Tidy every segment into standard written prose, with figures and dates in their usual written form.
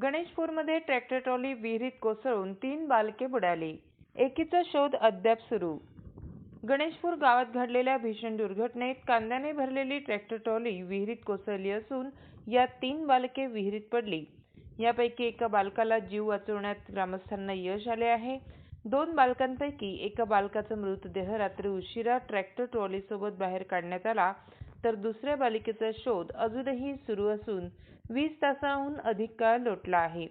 गणेशपूरमध्ये tractor trolley विहिरीत कोसळून 3 बालके बुडाली. एकीचा शोध अद्याप सुरू. गणेशपूर गावात घडलेल्या भीषण दुर्घटनेत कांद्याने भरलेली ट्रॅक्टर ट्रॉली विहिरीत कोसळली असून यात 3 बालके विहिरीत पडली. यापैकी एका बालकाला जीव वाचवण्यात ग्रामस्थांना यश आले आहे. 2 बालकांपैकी एका बालकाचा मृतदेह रात्री उशिरा ट्रॅक्टर ट्रॉलीसोबत बाहेर काढण्यात आला, तर दुसऱ्या बालिकेचा शोध अजूनही सुरू असून 20 तासांहून अधिक काळ लोटला आहे.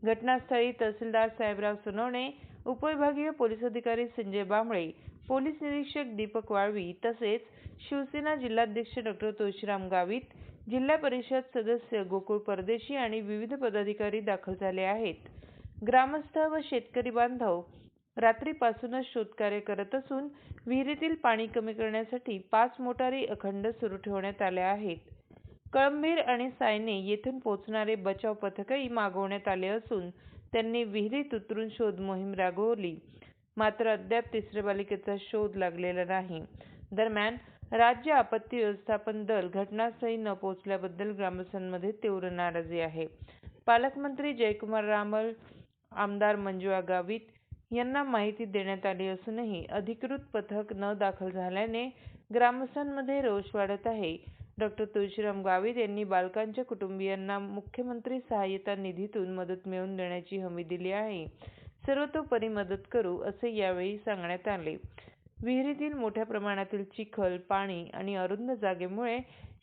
घटनास्थळी तहसीलदार साहेबराव सोनवणे, उपविभागीय पोलीस अधिकारी संजय बांबळे, पोलीस निरीक्षक दीपक वाळवी तसेच शिवसेना जिल्हाध्यक्ष डॉ. तुळशीराम गावित, जिल्हा परिषद सदस्य गोकुळ परदेशी आणि विविध पदाधिकारी दाखल झाले आहेत. ग्रामस्थ व शेतकरी बांधव रात्रीपासूनच शोधकार्य करत असून विहिरीतील पाणी कमी करण्यासाठी 5 मोटारी अखंड सुरू ठेवण्यात आल्या आहेत. कळंभीर आणि सायने येथून पोहोचणारे बचाव पथकही मागवण्यात आले असून त्यांनी विहिरीत उतरून शोध मोहीम राबवली. मात्र अद्याप तिसऱ्या बालिकेचा शोध लागलेला नाही. दरम्यान राज्य आपत्ती व्यवस्थापन दल घटनास्थळी न पोहोचल्याबद्दल ग्रामस्थांमध्ये तीव्र नाराजी आहे. पालकमंत्री जयकुमार रावल, आमदार मंजुळा गावित यांना माहिती देण्यात आली असूनही अधिकृत पथक न दाखल झाल्याने ग्रामस्थांमध्ये रोष वाढत आहे. डॉ. तुळशीराम गावित यांनी बालकांच्या कुटुंबियांना मुख्यमंत्री सहाय्यता निधीतून मदत मिळवून देण्याची हमी दिली आहे. सर्वतोपरी मदत करू असे यावेळी सांगण्यात आले. विहिरीतील मोठ्या प्रमाणातील चिखल, पाणी आणि अरुंद जागेमुळे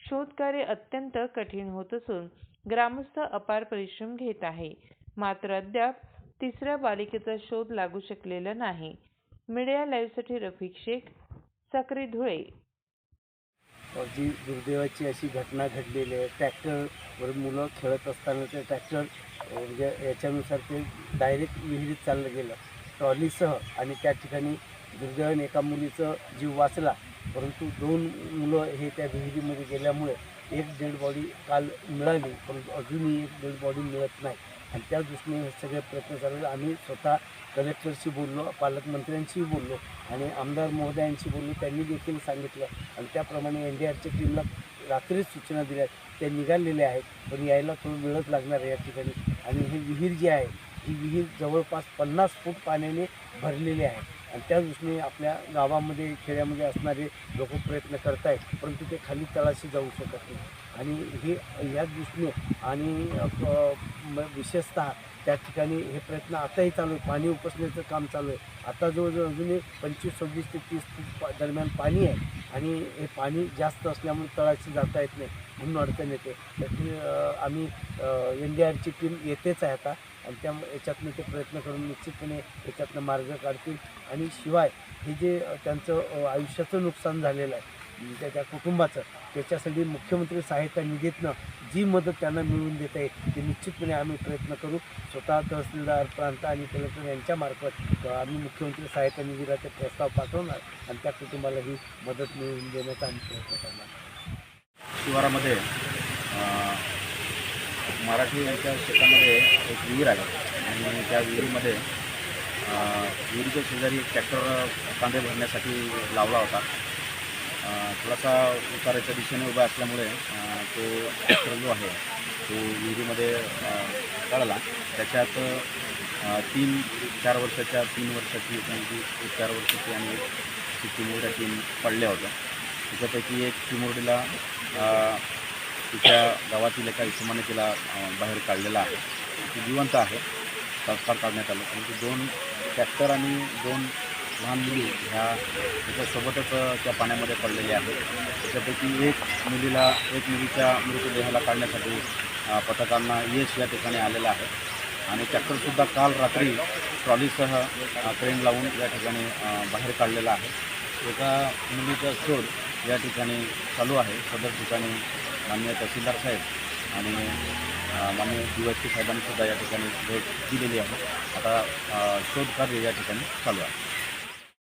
शोधकार्य अत्यंत कठीण होत असून ग्रामस्थ अपार परिश्रम घेत आहे. मात्र अद्याप तिसऱ्या बालिकेचा शोध लागू शकलेला नाही. मीडिया लाईव्हसाठी रफिक शेख, साक्री, धुळे. जी दुर्दैवाची अशी घटना घडलेली आहे. ट्रॅक्टरवर मुलं खेळत असताना ते ट्रॅक्टर म्हणजे याच्यानुसार ते डायरेक्ट विहिरीत चाललं गेलं ट्रॉलीसह आणि त्या ठिकाणी दुर्दैवाने एका मुलीचा जीव वाचला, परंतु 2 मुलं हे त्या विहिरीमध्ये गेल्यामुळे एक डेड बॉडी काल मिळाली, परंतु अजूनही एक डेड बॉडी मिळत नाही आणि त्या दृष्टीने हे सगळे प्रयत्न चालू. आम्ही स्वतः कलेक्टरशी बोललो, पालकमंत्र्यांशीही बोललो आणि आमदार महोदयांशी बोललो. त्यांनी देखील सांगितलं आणि त्याप्रमाणे NDRच्या टीमला रात्रीच सूचना दिल्या. त्या निघालेल्या आहेत, पण यायला थोडं वेळच लागणार आहे या ठिकाणी. आणि ही विहीर जी आहे, ही विहीर जवळपास 50 फूट पाण्याने भरलेली आहे आणि त्या दृष्टीने आपल्या गावामध्ये खेड्यामध्ये असणारे लोक प्रयत्न करत आहेत, परंतु ते खाली तळाशी जाऊ शकत नाही. आणि हे या दृष्टीने आणि विशेषतः त्या ठिकाणी हे प्रयत्न आताही चालू आहे. पाणी उपसण्याचं काम चालू आहे. आता जवळजवळ अजूनही 25, 26 ते 30 फूट दरम्यान पाणी आहे आणि हे पाणी जास्त असल्यामुळे तळाशी जाता येत नाही, म्हणून अडचण येते. त्याची आम्ही NDRची टीम येतेच आहे आता आणि त्यामुळे याच्यातनं ते प्रयत्न करून निश्चितपणे याच्यातनं मार्ग काढतील. आणि शिवाय हे जे त्यांचं आयुष्याचं नुकसान झालेलं आहे त्या कुटुंबाचं, त्याच्यासाठी मुख्यमंत्री सहायता निधीतनं जी मदत त्यांना मिळवून देता येईल ते निश्चितपणे आम्ही प्रयत्न करू. स्वतः तहसीलदार, प्रांत आणि कलेक्टर यांच्यामार्फत आम्ही मुख्यमंत्री सहायता निधीला ते प्रस्ताव पाठवणार आणि त्या कुटुंबाला ही मदत मिळवून देण्याचा आम्ही प्रयत्न करणार. शिवारामध्ये मराठी यांच्या शेतामध्ये एक विहीर आहे आणि त्या विहिरीमध्ये विहिरीच्या शेजारी एक ट्रॅक्टर कांदे भरण्यासाठी लावला होता. थोडासा उताराच्या दिशेने उभा असल्यामुळे तो ट्रॅक्टर जो आहे तो विहिरीमध्ये पडला. त्याच्यात 3-4 वर्षाच्या 3 वर्षाची 4 वर्षाची आणि 3 मुरड्या 3 पडल्या होत्या. त्याच्यापैकी एक चिमुरडीला तिच्या गावातील एका इसमाने तिला बाहेर काढलेला आहे. ती जिवंत आहे, संस्कार काढण्यात आलं. परंतु 2 ट्रॅक्टर आणि 2 लहान मुली ह्या त्याच्यासोबतच त्या पाण्यामध्ये पडलेल्या आहेत. त्याच्यापैकी एक मुलीच्या मृतदेहाला काढण्यासाठी पथकांना यश या ठिकाणी आलेलं आहे आणि ट्रॅक्टरसुद्धा काल रात्री ट्रॉलीसह क्रेन लावून या ठिकाणी बाहेर काढलेला आहे. एका मुलीचा शोध या ठिकाणी चालू आहे. सदर ठिकाणी माननीय तहसीलदार साहेब आणि माननीय DYSP साहेबांनीसुद्धा या ठिकाणी भेट दिलेली आहे. आता शोध कार्य या ठिकाणी चालू आहे.